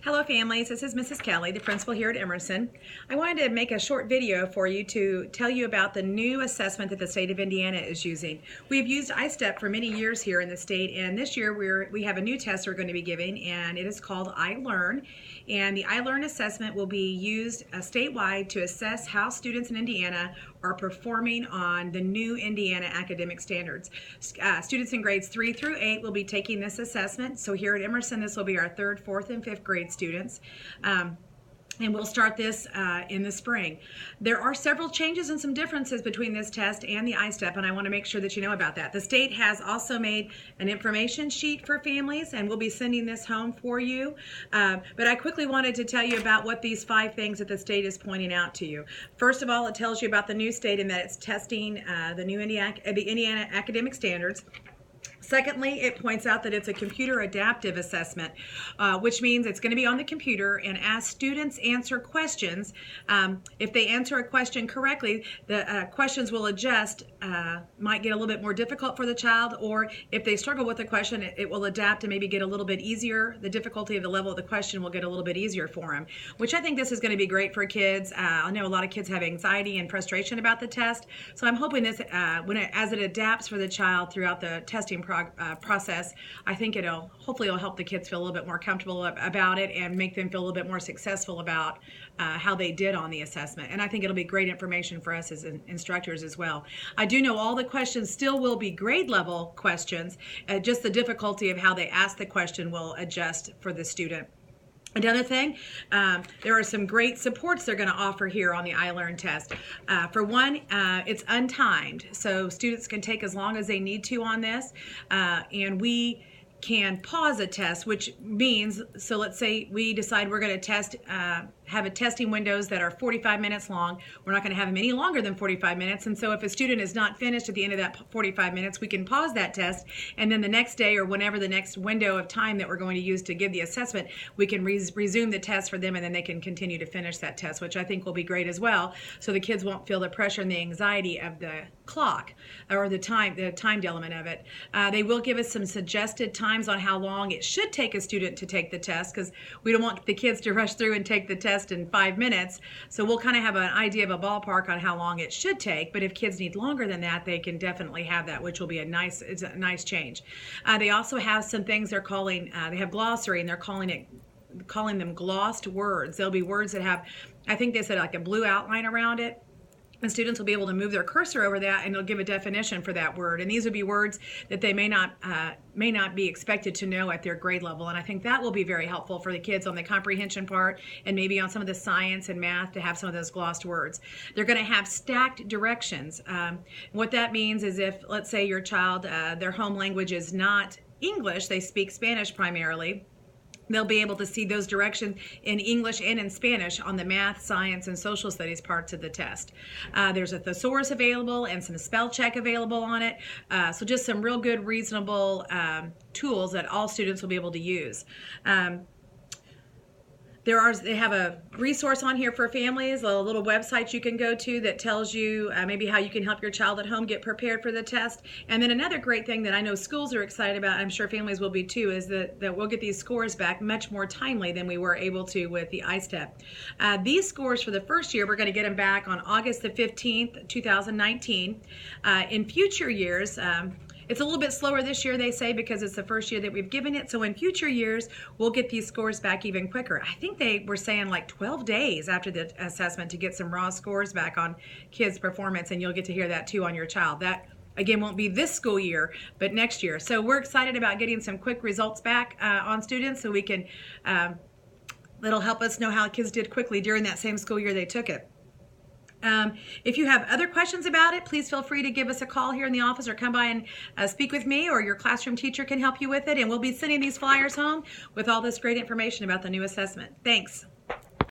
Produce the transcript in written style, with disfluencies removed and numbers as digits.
Hello families, this is Mrs. Kelly, the principal here at Emerson. I wanted to make a short video for you to tell you about the new assessment that the state of Indiana is using. We've used ISTEP for many years here in the state, and this year we have a new test we're going to be giving, and it is called ILEARN. And the ILEARN assessment will be used statewide to assess how students in Indiana are performing on the new Indiana academic standards. Students in grades 3 through 8 will be taking this assessment. So here at Emerson, this will be our 3rd, 4th, and 5th grade students. And we'll start this in the spring. There are several changes and some differences between this test and the ISTEP, and I want to make sure that you know about that. The state has also made an information sheet for families, and we'll be sending this home for you. But I quickly wanted to tell you about what these 5 things that the state is pointing out to you. First of all, it tells you about the new state and that it's testing the new Indiana academic standards. Secondly, it points out that it's a computer adaptive assessment, which means it's going to be on the computer, and as students answer questions, if they answer a question correctly, the questions will adjust, might get a little bit more difficult for the child, or if they struggle with the question, it will adapt and maybe get a little bit easier. The difficulty of the level of the question will get a little bit easier for them, which I think this is going to be great for kids. I know a lot of kids have anxiety and frustration about the test, so I'm hoping this, as it adapts for the child throughout the testing process, I think hopefully it'll help the kids feel a little bit more comfortable about it and make them feel a little bit more successful about how they did on the assessment. And I think it'll be great information for us as instructors as well. I do know all the questions still will be grade level questions, just the difficulty of how they ask the question will adjust for the student. Another thing, there are some great supports they're going to offer here on the ILEARN test. For one, it's untimed, so students can take as long as they need to on this, and we can pause a test, which means, so let's say we decide we're going to test, have a testing windows that are 45 minutes long. We're not going to have them any longer than 45 minutes, and so if a student is not finished at the end of that 45 minutes, we can pause that test, and then the next day or whenever the next window of time that we're going to use to give the assessment, we can resume the test for them, and then they can continue to finish that test, which I think will be great as well, so the kids won't feel the pressure and the anxiety of the clock or the timed element of it. They will give us some suggested times on how long it should take a student to take the test, because we don't want the kids to rush through and take the test in 5 minutes. So we'll kind of have an idea of a ballpark on how long it should take, but if kids need longer than that, they can definitely have that, which will be it's a nice change. They also have some things they're calling, they have glossary, and they're calling them glossed words. There'll be words that have, I think they said, like a blue outline around it. And students will be able to move their cursor over that, and it'll give a definition for that word. And these would be words that they may not be expected to know at their grade level. And I think that will be very helpful for the kids on the comprehension part, and maybe on some of the science and math to have some of those glossed words. They're going to have stacked directions. What that means is if, let's say, your child, their home language is not English, they speak Spanish primarily, they'll be able to see those directions in English and in Spanish on the math, science, and social studies parts of the test. There's a thesaurus available and some spell check available on it. So just some real good, reasonable tools that all students will be able to use. They have a resource on here for families, a little website you can go to that tells you maybe how you can help your child at home get prepared for the test. And then another great thing that I know schools are excited about, I'm sure families will be too, is that we'll get these scores back much more timely than we were able to with the ISTEP. These scores for the first year, we're going to get them back on August the 15th, 2019. In future years, it's a little bit slower this year, they say, because it's the first year that we've given it. So in future years, we'll get these scores back even quicker. I think they were saying like 12 days after the assessment to get some raw scores back on kids' performance, and you'll get to hear that too on your child. That, again, won't be this school year, but next year. So we're excited about getting some quick results back on students, so we can, that'll help us know how kids did quickly during that same school year they took it. If you have other questions about it, please feel free to give us a call here in the office or come by and speak with me, or your classroom teacher can help you with it. And we'll be sending these flyers home with all this great information about the new assessment. Thanks.